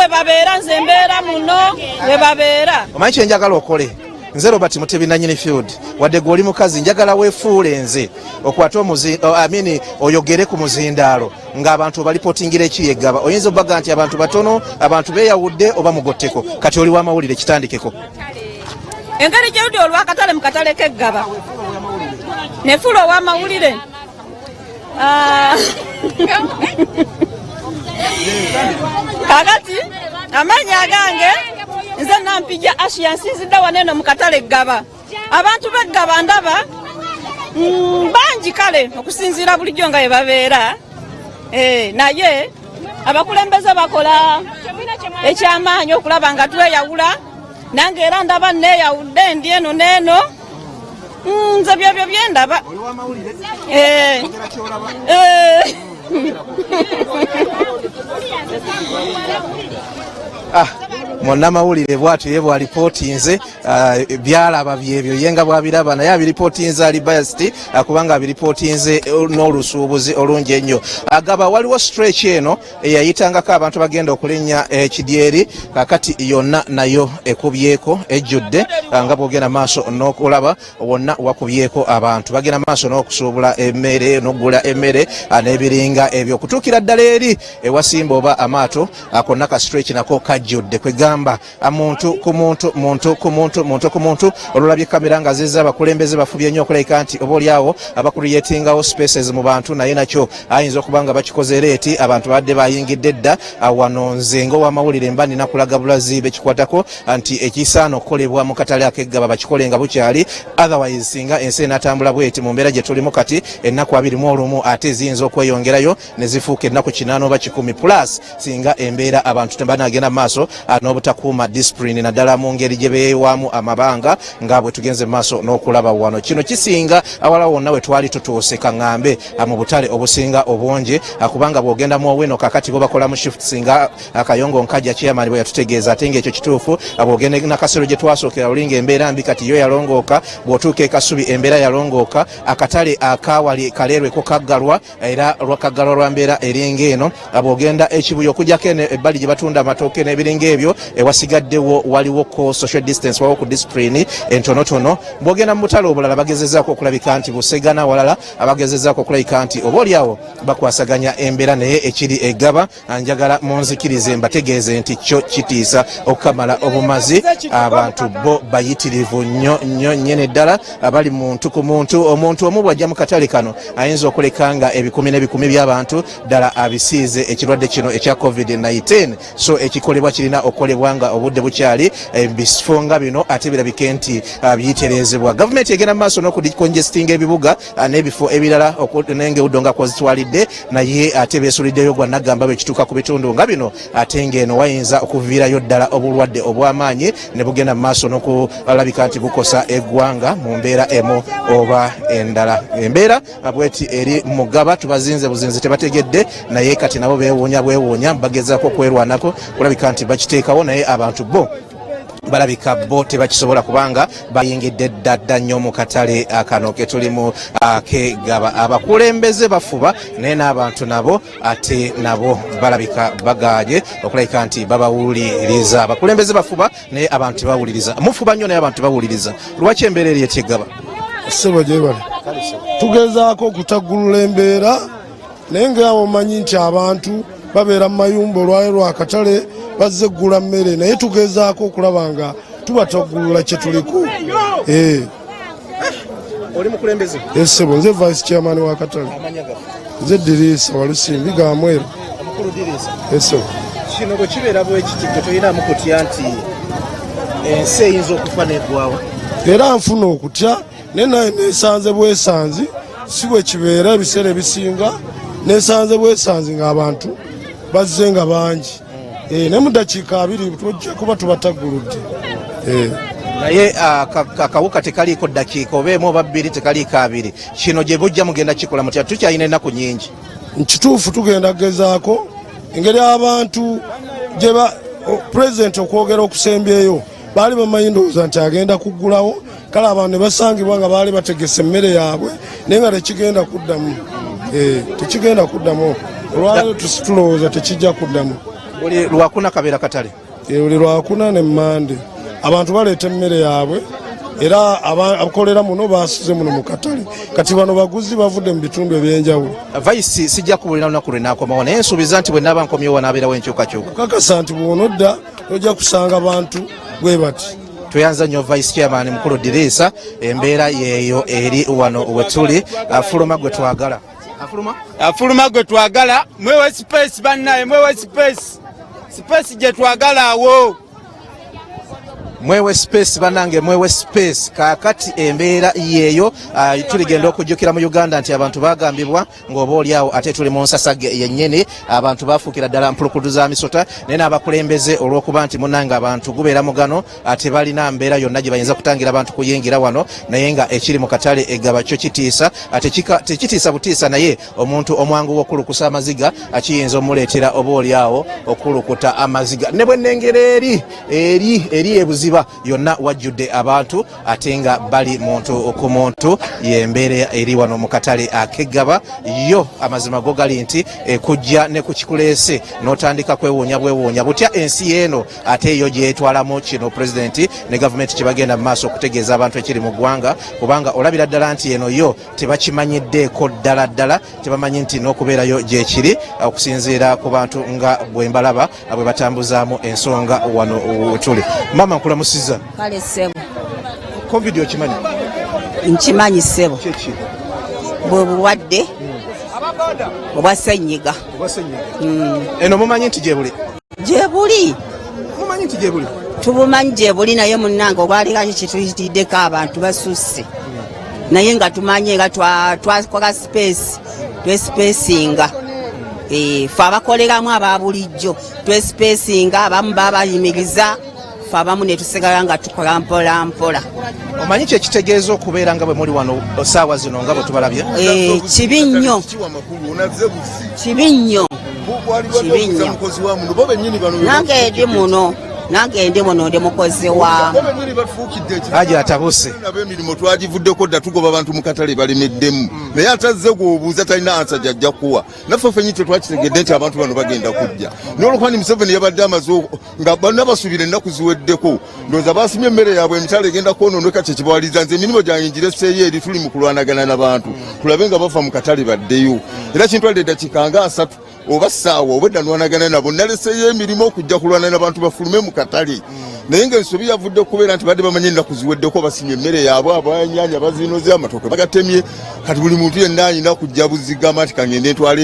babeera nze mbeera muno bwe babeera omanyi kye njagala okole nze Robert Mutebi nanyini field wadde gw'oli mukazi njagala weefuule nze okwate oyogere ku muzindaalo ng'abantu balipotingira ekiri Egaba oyinza obbaga nti abantu batono abantu beeyawudde oba mugotteko kati oli w'amawulire kitandikeko engeri gyewudde olw'akatale mu katale k'Egaba nefuula ow'amawulire kakati amaanyi agange nze Nampijja Ashiya nsinzidde wano eno mu katale Gaba abantu b'Egaba ndaba bangi kale okusinziira bulijjo nga bwe babeera naye abakulembeze bakola ekyamaanyi okulaba nga tweyawula nange era ndaba neeyawudde ndi eno n'eno nze byebyo byendaba munnamawulire bw'atyo ye bw'alipootinze byalaba byebyo yenga bw'abiraba naye abiripootinze ali biased kubanga abiripootinze n'olusuubuzi olungi ennyo. Gaba waliwo stretch eno eyayitangako abantu bagenda okulinnya ekidyeri kakati yonna nayo ekubyeko ejjudde nga bwogenda maaso n'okulaba wonna wakubyeko abantu bagenda maaso n'okusuubula emmere n'okugula emmere n'ebiringa ebyo okutuukira ddala eri ewasimba oba amaato akonna ka stretch nako kajjudde kwegamba muntu ku muntu olulabye kamera nga zizza abakulembeze bafubye nnyo okulabika nti oba oliawo abakuliyetingawo spaces mu bantu naye nakyo ayinza okuba nga bakikoze leeti abantu badde bayingidde dda wano nze ng'owamawulire mba nina kulaga bulazi bekikwatako nti ekisaana okukolebwa mu katale ak'eggaba bakikole nga bukyali otherwise singa ensi enatambula bweti mu mbeera gye tulimu kati ennaku 21 ate ziyinza okweyongerayo ne zifuuka ennaku 8 oba 10 plus singa embeera abantu tebanagenda maaso n'obutakuuma discipline naddala mu ngeri gye beewamu amabanga nga bwe tugenze maaso n'okulaba wano. Kino kisinga awala wonna we twali tutuuse kaŋŋambe mu butale obusinga obungi kubanga bw'ogenda mu oweno kakati bo bakola mu shift singa akayongo nkajja chairman bwe yatutegeeza ate ng'ekyo kituufu bw'ogenda nakasero gye twasookera olinga embeera mbi kati yo yalongooka bw'otuuka ekasubi embeera yalongooka akatale akawali kaleerweko kaggalwa era lwakaggalwa lwa mbeera eringa eno bw'ogenda ekibuye okugyako eno ebbali gye batunda amatooke n'ebiringa ebyo ewasigaddewo waliwo ko social distance wawo ku discipline entonotono. Bw'ogenda mu butale obulala bagezezzaako okulabika nti busegana walala abagezezzaako okulabika nti oba oliawo bakwasaganya embeera naye ekiri eggaba njagala munzikirize mbategeeze nti kyo kitiisa okukamala obumazi abantu bo bayitirivu nnyo nyene ddala abali muntu ku muntu omuntu omu bw'ajja mu katale kano ayinza okuleka nga ebikumi n'ebikumi by'abantu ddala abisiize ekirwadde kino ekya COVID-19 so ekikolebwa kirina okukolebwa nga obudde bukyali ebifo nga bino ate birabike nti biyitereezebwa. Gavumenti egenda mu maaso n'okudikongestinga ebibuga n'ebifo ebirala n'engewuddo nga kwazitwalidde naye ate beesuliddeyo gwa nagamba bwekituuka ku bitundu nga bino ate ng'eno wayinza okuviirayo ddala obulwadde obw'amaanyi ne bugenda mu maaso n'okulabika nti bukosa eggwanga mu mbeera emu oba endala. Embeera bweti eri mu Gaba tubazinze buzinzi tebategedde naye kati nabo beewuunya bagezaako okwerwanako kulabika nti bakiteekawo naye abantu bo balabika bo tebakisobola kubanga bayingidde ddadda nnyo mu katale akano ke tulimu ak'eggaba. Abakulembeze bafuba naye n'abantu nabo ate nabo balabika bagaanye okulabika nti babawuliriza. Abakulembeze bafuba naye abantu tebawuliriza. Mufuba nnyo naye abantu bawuliriza. Lwaki embeera eri eky'eggaba? Ssebo gye bali tugezaako okutaggulula embeera naye ngaawo omanyi nti abantu babeera mu mayumba olwayo lwakatale bazze eggula mmere naye tugezaako okulaba nga tubataggulula kye tuliko. Oli mukulembeze? Ssebo nze vice chairman wa katale. Nze Diriisa Walusimbi Gamwero. Mukulu Diriisa? Ssebo. Kino bwe kibeera bwe kiti gye toyinaamu kutya nti ensi eyinza okufa n'eggwawo? Era nfuna okutya naye naye neesanze bwesanzi si bwe kibeera ebiseera ebisinga neesanze bwesanzi ng'abantu bazze nga bangi ne mu ddakiika 2 tujja kuba tubatagguludde. Naye akawuka tekaliiko ddakiika oba emu oba 2 tekaliiko 2 kino gye bujja mugenda kikola mutya tukyalina ennaku nnyingi? Nkituufu tugenda gezaako engeri abantu gye pulezidenti okwogera okusembyeyo baali bamanyi ndowooza nti agenda kuggulawo kale abantu ne basangibwa nga baali bategese emmere yaabwe naye nga tekigenda kuddamu. Tekigenda kuddamu olwaleero tulowooza tekijja kuddamu. Buli lwakuna kabeera katale? Buli lwakuna ne Mmande abantu baleeta emmere yaabwe era abakolera muno basuze muno mu katale kati bano baguzi bavudde mu bitundu ebyenjawulo. Vice sijja kubulira lunaku lwe naakomawo naye nsuubiza nti bwe naaba nkomyewo wanaabeerawo enkyukakyuka. Kakasa nti bw'onodda ojja kusanga abantu bwe bati. Tuyanza nnyo vice chairman mukulu Diriisa embeera yeeyo eri wano we tuli. Afuluma gwe twagala. Afuluma gwe twagala mwewe space bannaye mwewe space gye twagala awo. mwewe space banange mwewe space kakati embeera yeeyo tuligenda okujjukira mu Uganda nti abantu bagambibwa ng'oba oliawo ate tuli mu nsasage yennyini abantu bafuukira ddala mpulukutu za misota naye n'abakulembeze olw'okuba nti munnange abantu gubeera mugano ate balina mbeera yonna gye bayinza kutangira abantu kuyingira wano naye nga ekiri mu katale Gaba kyo kitiisa ate tekitiisa butiisa naye omuntu omwangu w'okulukusa amaziga akiyinza omuleetera oba oliawo okulukuta amaziga ne bwe nnengera eri ebuziba yonna wajjudde abantu ate nga bali muntu ku muntu y'embeera eri wano mu katale ak'Egaba yo amazima go gali nti kujja ne ku kikuleese n'otandika kwewuunya bwewuunya butya ensi y'eno ate yo gyetwalamu kino pulezidenti ne gavumenti kye bagenda mu maaso okutegeeza abantu ekiri mu ggwanga kubanga olabira ddala nti eno yo tebakimanyiddeeko ddala tebamanyi nti n'okubeerayo gyekiri okusinziira ku bantu nga bwe mbalaba bwe batambuzaamu ensonga wano wetuli. Mama nkulamusiza. Kale ssebo. COVID okimanyi? Nkimanyi ssebo. Kiki? Bwe bulwadde obwa ssenyiga. Eno mumanyi nti gyebuli? Gyebuli. Mumanyi nti gyebuli? Tubumanyi gyebuli naye munnange olwaleero kituyitiddeko abantu basusse. Naye nga tumanye nga twakola space twesipesinga fe abakoleramu aba bulijjo twesipesinga abamu babayimiriza fe abamu ne tusigala nga tukola mpola mpola. Omanyi kye kitegeeza okubeera nga bwe muli wano saawa zino nga bwe tubalabye? Kibi nnyo kibi nnyo nange ndi muno ndi mukozi wa aja atabuse ab'emirimu twagivuddeko dda tugoba abantu mu katale balemeddemu naye atazze gw'obuuza talina ansa gyajja kuwa naffe ffenyi tetwakitegedde nti abantu bano bagenda kujja n'olwokubani Museveni yabadde amaze nga bonna basuubira ennaku ziweddeko ndowooza baasimye emmere yaabwe emitala egenda kwonooneka kye kibawaliza nze emirimu gyange ngireseeyo eri tuli mu kulwanagana n'abantu tulabe nga bafa mu katale baddeyo era kintwalira eddakiika nga 3 oba ssaawa obwedda nwanagana nabo naleseeyo emirimu okujja kulwana n'abantu bafulume mu katale naye ng'ensobi yavudde okubeera nti badde bamanyi ennaku ziweddeko basimye emmere yaabwe abanyanya bazinoze amatooke bagatemye kati buli muntu yenna ayina kujja buzigama nti kangende ntwala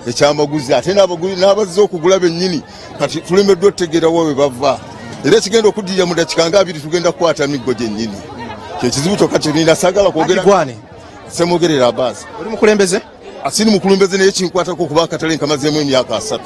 ekyamaguzi ate n'abazze okugula bennyini kati tulemeddwa okutegeera wa we bava era ekigenda okuddirira mu ddakiika nga 2 tugenda kukwata miggo gyennyini kyekizibu kyokka kirina saagala kwogera semwogerera abaasi oli mukulembeze asini mukulembeze naye kinkwatako okuba akatale nkamazeemu emyaka 3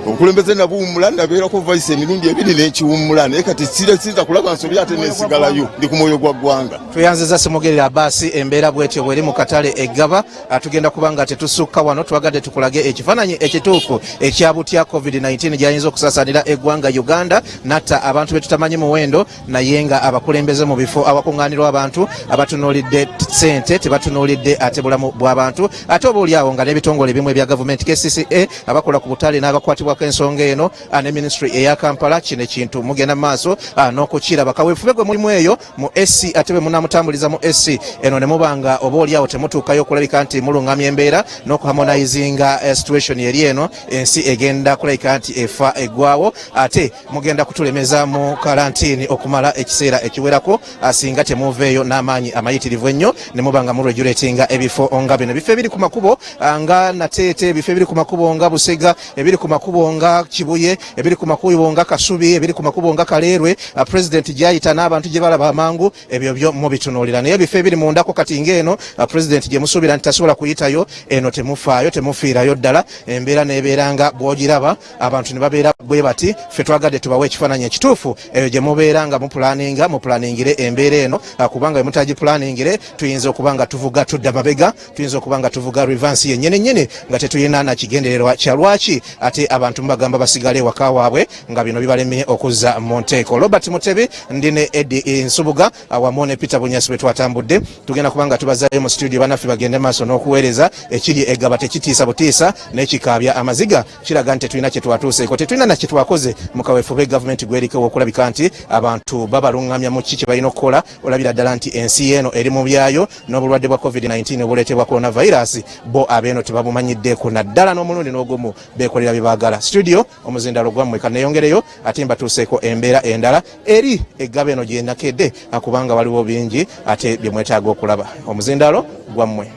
obukulembeze nabuwummula nabeerako vice emirundi 2 n'ekiwummula naye kati sinza kulaba nsobi ate neesigalayo ndi ku mwoyo gwa ggwanga. Tweyanziza Semogerera Abaasi embeera bwetyo bweri mu katale Egaba tugenda kuba nga tetusukka wano twagadde tukulage ekifaananyi ekituufu ekya butya COVID-19 gyayinza okusaasaanira eggwanga Uganda natta abantu be tutamanyi muwendo naye nga abakulembeze mu bifo awakuŋŋaanirwa abantu abatunuulidde ssente tebatunuulidde ate bulamu bw'abantu ate oba oliawo nga n'ebitongole bimu ebya gavumenti KCCA abakola ku butale n'abakwatibwa ensonga eno ne ministry eya Kampala kino ekintu mugenda maaso n'okukiraba kaweefube gwe mulimu eyo mu SC ate bwe munamutambuliza mu SC eno ne mubanga oba oliawo temutuukayo okulabika nti mulungamya embeera n'okuharmonizinga situation eri eno ensi egenda kulabika nti efa eggwawo ate mugenda kutulemeza mu karantiini okumala ekiseera ekiwerako singa temuveeyo n'amaanyi amayitirivu ennyo ne mubanga mulregulatinga ebifo nga bino ebifo ebiri ku makubo nga Nateete ebifo ebiri ku makubo nga Busega ebiri ku makubo nga Kibuye ebiri ku makubo nga Kasubi ebiri ku makubo nga Kaleerwe president gyayita n'abantu gye balaba amangu ebyo byo mubitunuulira naye ebifo ebiri mundako kati ng'eno president gye musuubira nti tasobola kuyitayo eno temufaayo temufiirayo ddala embeera n'ebeeranga bw'ogiraba abantu ne babeera bwe bati ffe twagadde tubawe ekifaananyi ekituufu eyo gye mubeera nga muplaningire embeera eno kubanga bwe mutagiplaningire tuyinza okuba nga tuvuga tudda mabega tuyinza okuba nga tuvuga revansi yennyini nga tetuyina na kigendererwa kya lwaki ate abantu mbagamba basigale waka waabwe nga bino bibalemye okuzza mu nteeko. Robert Mutebi ndine Eddie Nsubuga awamu ne Peter Bunyasi bwe twatambudde tugenda kubanga tubazaayo mu studio banaffe bagende maaso n'okuweereza ekiri Egaba tekitiisa butiisa n'ekikaabya amaziga kiraga nti tulina kye twatuuseeko tetulina na kye twakoze mu kaweefube gavumenti gweriko okulabika nti abantu babaluŋŋamya mu ki kye balina okukola olabira ddala nti ensi eno eri mu byayo n'obulwadde bwa COVID-19 obuleetebwa coronavirus bo abeeno tebabumanyiddeeko naddala n'omulundi n'ogumu beekolera bye baagala. Studio omuzindalo gwammwe kanneeyongereyo ate mbatuuseeko embeera endala eri Egaba eno gye nakedde kubanga waliwo bingi ate bye mwetaaga okulaba. Omuzindalo gwammwe.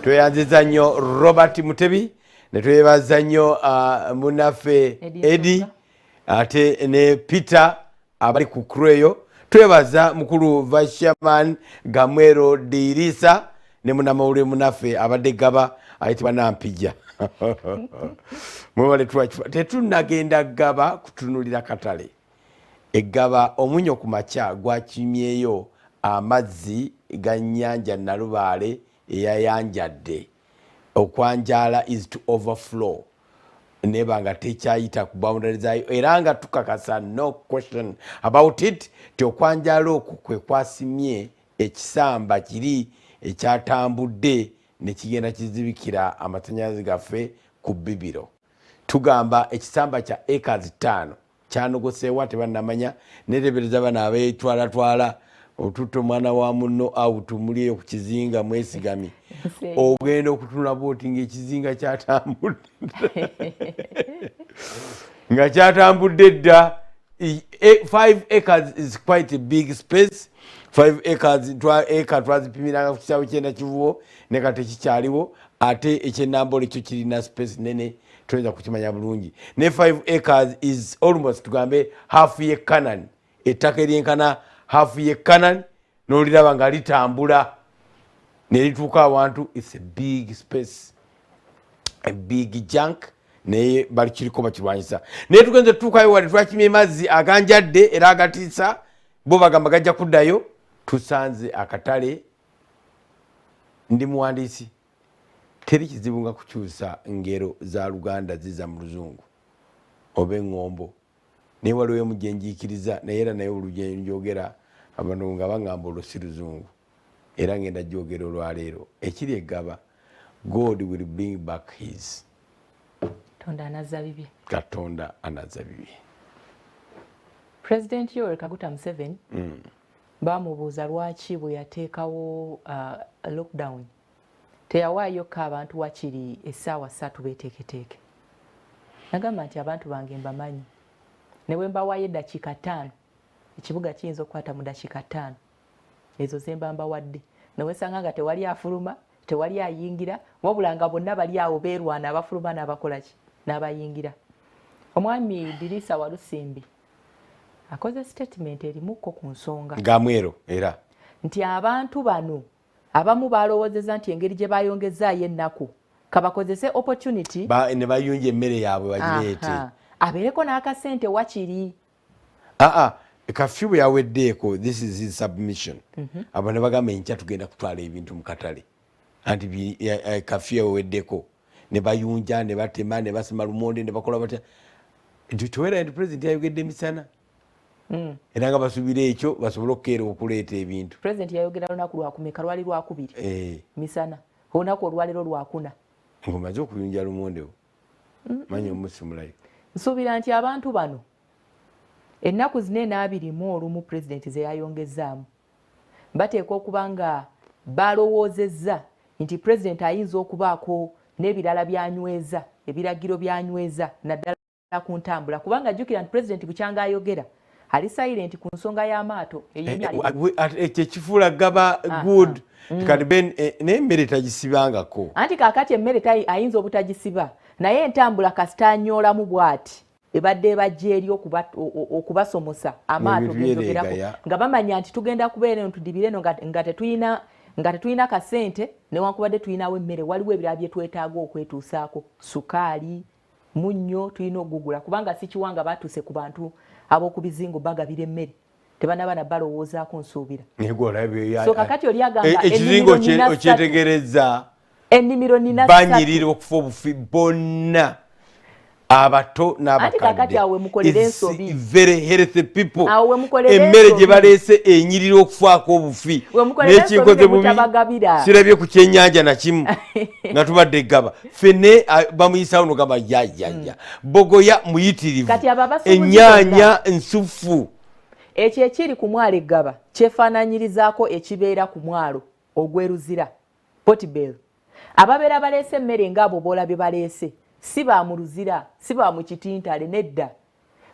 Tweyanziza nnyo Robert Mutebi ne twebaza nnyo munaffe Eddie ate ne Peter abali ku creyo twebaza mukulu vice chairman Gamwero Dirisa ne munamawulire munaffe abadde Gaba ayitibwa Nampija mwebale tetunagenda Gaba kutunulira katale Gaba Omunnyo Ku Makya gwakimyeyo amazzi ga nnyanja Nalubaale eyayanjadde okwanjala is to overflow nebanga tekyayita ku boundary zayo era nga tukakasa no question about it okwanjala okwo kwe kwasimye ekisamba kiri ekyatambudde ne kigenda kizibikira amasannyalaze gaffe ku Bibiro tugamba ekisamba kya acres 5 kyanogoseewa tebannamanya nerebereza bana abeetwalatwala otuto mwana wa munno awutumulieyo ku kizinga mwesigami ogenda okutunula booti ng'ekizinga kyatambudde nga kyatambudde dda 5 acres is quite a big space 5 acres twazipimiranga ku kisaawe kyenda kivubo ne kati kikyaliwo ate ekyenambolo ekyo kirina space nene toyinza kukimanya bulungi ne 5 acres is almost tugambe half ye Canaan ettaka eryenkana half ye Canaan n'oliraba nga litambula ne lituuka awantu it's a big space a big junk naye bali kiriko bakirwanyisa naye tugenze tutuukayo wali twakimye mazzi aganjadde era agatiisa bo bagamba gajja kuddayo tusanze akatale ndi muwandiisi teri kizibu nga kukyusa ngero za Luganda ziza mu Luzungu oba eŋŋombo naye waliwo emu gye njiikiriza naye era naye olugye njogera abantu nga baŋŋamba olwo si Luzungu era ngenda jogera olwaleero ekiri e Gaba God will bring back his Katonda anazza bibye President Yoweri Kaguta Museveni bamubuuza lwaki bwe yateekawo lockdown teyawaayoka abantu wakiri essaawa 3 beeteeketeeke nagamba nti abantu bange mbamanyi ne bwe mbawaayo eddakiika 5 ekibuga kiyinza okukwata mu dakiika 5 ezo ze mba mbawadde ne wesanga nga tewali afuluma tewali ayingira wabula nga bonna bali awo beerwana abafuluma n'abakola ki n'abayingira omwami Dirisa Walusimbi akoze statement erimukko ku nsonga Gamwero era nti abantu bano abamu balowoozeza nti engeri gye bayongezaayo ennaku kabakozese opportunity ne bayunja emmere yaabwe bagireete abeereko n'akasente wakiri kafyu bwe yaweddeeko this is his submission abo ne bagamba enkya tugenda kutwala ebintu mu katale anti kafyu yaweddeko ne bayunja ne batema ne basima lumonde ne bakola batya tuwera nti president yayogedde emisana era nga basuubira ekyo basobole okukeera okuleeta ebintu president yayogera lunaku lwakumeka lwali lwakubiri misana olunaku olwaliro lwakuna ngomaze okuyunja lumondewo manya omusi mulayo nsuubira nti abantu bano ennaku 42 olumu president ze yayongezaamu bateeka okuba nga balowoozezza nti president ayinza okubaako n'ebirala byanyweza ebiragiro byanyweza naddala ku ntambula kubanga jjukira nti president bukyanga ayogera ali silent ku nsonga y'amaato ekifuula Gaba good kati n'emmere tagisibangako anti kaakati emmere ayinza obutagisiba naye entambula kasitaanyoolamu bw'ati ebadde ebajja eri okubasomosa amaato genjogerako nga bamanya nti tugenda kubeera eno tudibire eno nga tetulina kasente newankubadde tulinawo emmere waliwo ebirala bye twetaaga okwetuusaako sukaali munnyo tulina okugugula kubanga si kiwanga batuuse ku bantu ab'oku bizingo bagabira emmere tebanaba balowoozaako nsuubira so kakati oli agamba ekizingo okyetegereza ennimiro nina banyirira okufa obufi bonna abato n'abakadde very healthy people emmere gye baleese enyirira okufaako obufi n'ekinkoze bubi sirabye ku kyennyanja nakimu nga tubadde Gaba fene bamuyisawo nogamba yayaya bogoya muyitirivu ennyaanya nsufu ekyo ekiri ku mwalo Gaba kyefaananyirizaako ekibeera ku mwalo ogweruzira Portbel ababeera baleese emmere ng'abo boolabye baleese si ba mu Luzira si ba mu Kitintale nedda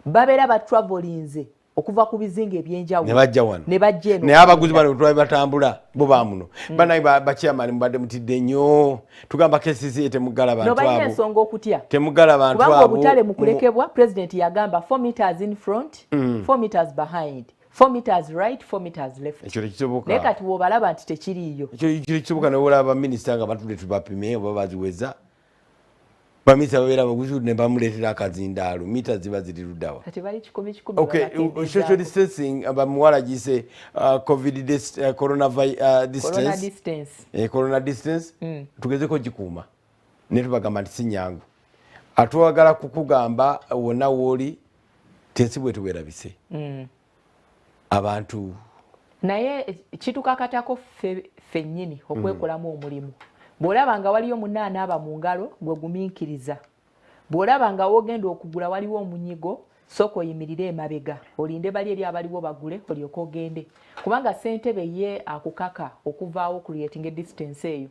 babeera batravolinze okuva ku bizinga ebyenjawulo ne bajja eno naye abaguzi bano twali batambula bo bamuno banayi bachairman mubadde mutidde nnyo tugamba KCC temugala bantu abo nobalina ensonga okutya temugala bantu abo kubanga obutale mukulekebwa president yagamba 4 meters in front 4 meters behind 4 meters right 4 meters left ekyo tekisoboka naye kati bw'obalaba nti tekiriiyo ekyo tekisoboka n'olaba minisita nga batudde tubapime oba baziweza bamisa babeera baguzi ne bamuleetera akazindaalo mita ziba ziri luddawa kati bali 10 okay social distancing bamuwala gise covid corona distance tugezeko gikuuma ne tubagamba nti si nyangu atwagala kukugamba wonna wooli tensi bwe tuwerabise abantu naye kitukakatako ffennyini okwekolamu omulimu bw'olaba nga waliyo munaana aba mu ngalo gwe gumiikiriza bw'olaba nga wogenda okugula waliwo omunyigo sooka oyimirire emabega olinde bali eri abaliwo bagule olyoke ogende kubanga ssentebe ye akukaka okuvaawo creating distance eyo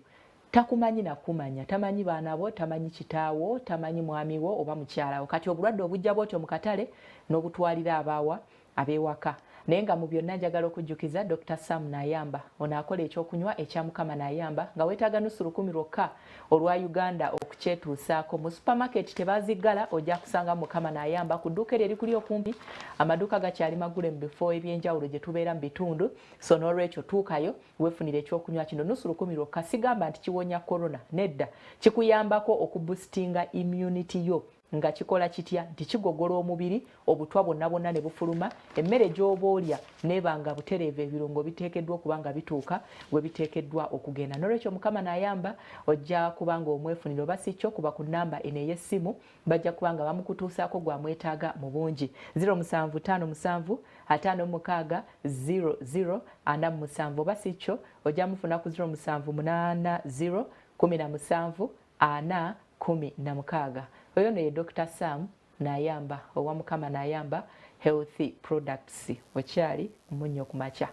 takumanyi nakumanya tamanyi baana bo tamanyi kitaawo tamanyi mwami wo oba mukyalawo kati obulwadde obujja bwotyo mu katale n'obutwalira abaawa abeewaka naye nga mu byonna njagala okujjukiza Dr. Sam Nayamba ono akola ekyokunywa ekya Mukama Nayamba nga weetaaga nusu 10 lwokka olwa Uganda okukyetuusaako mu supermarket tebaziggala ojja kusanga Mukama Nayamba ku dduuka eryo erikuli okumpi amaduuka gakyali magule mu bifo ebyenjawulo gye tubeera mu bitundu so n'olwekyo tuukayo weefunire ekyokunywa kino nusu 10 lwokka sigamba nti kiwonya corona nedda kikuyambako okuboostinga immunity yo nga kikola kitya nti kigogola omubiri obutwa bonna ne bufuluma emmere gy'oba olya nebanga butereeve ebirungo biteekeddwa okubanga bituuka we biteekeddwa okugenda n'olwekyo Mukama Nayamba ojja kubanga omwefuniro basikyo kuba ku nnamba eno ey'essimu bajja kubanga bamukutuusaako gwamwetaaga mu bungi 0757 56 00 47 basikyo ojja mufuna ku 0780 17 4 16 oyo ne Dr. Sam Nayamba owa Mukama Nayamba Healthy Products okyali Omunnyo Ku Makya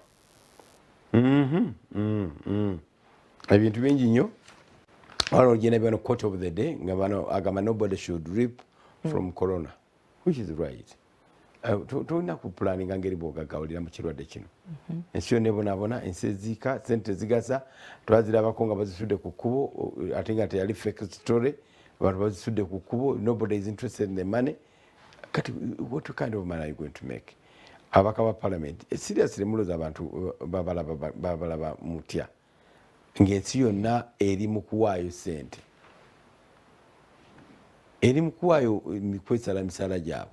ebintu bingi nnyo wano ogenda bano quote of the day nga bano agamba nobody should rip from corona which is right tulina ku planning ngeri bwogagawulira mu kirwadde kino ensi yonna ebonaabona ensi eziika sente zigasa twazirabako nga bazisudde ku kkubo ate nga teyali fake story abantu bazisudde ku kkubo nobody is interested in the money kati what kind of money are you going to make abaka ba parliament seriously muloza abantu babalaba mutya ng'ensi yonna eri mu kuwaayo sente eri mu kuwaayo kwesala misala gyabwe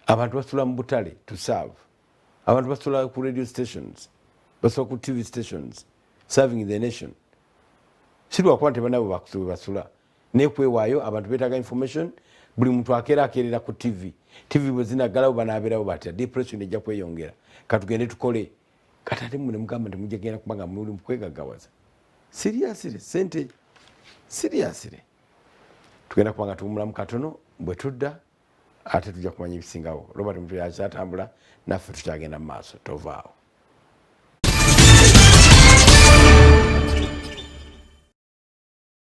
abantu basula mu butale to serve abantu basula ku radio stations basula ku TV stations serving the nation sirwakuba nti banabo basula nekwewaayo abantu beetaaga information buli muntu akeerakeerera ku TV bwe zinagalawo banaabeerawo batya depression ejja kweyongera katugende tukole kati ate mune mugamba nti mujja genda kubanga muli mukwegaggawaza seriously sente seriously tugenda kubanga tuwumulamu katono bwe tudda ate tujja kumanya ebisingawo Robert Mutu yakyatambula naffe tukyagenda mu maaso tovaawo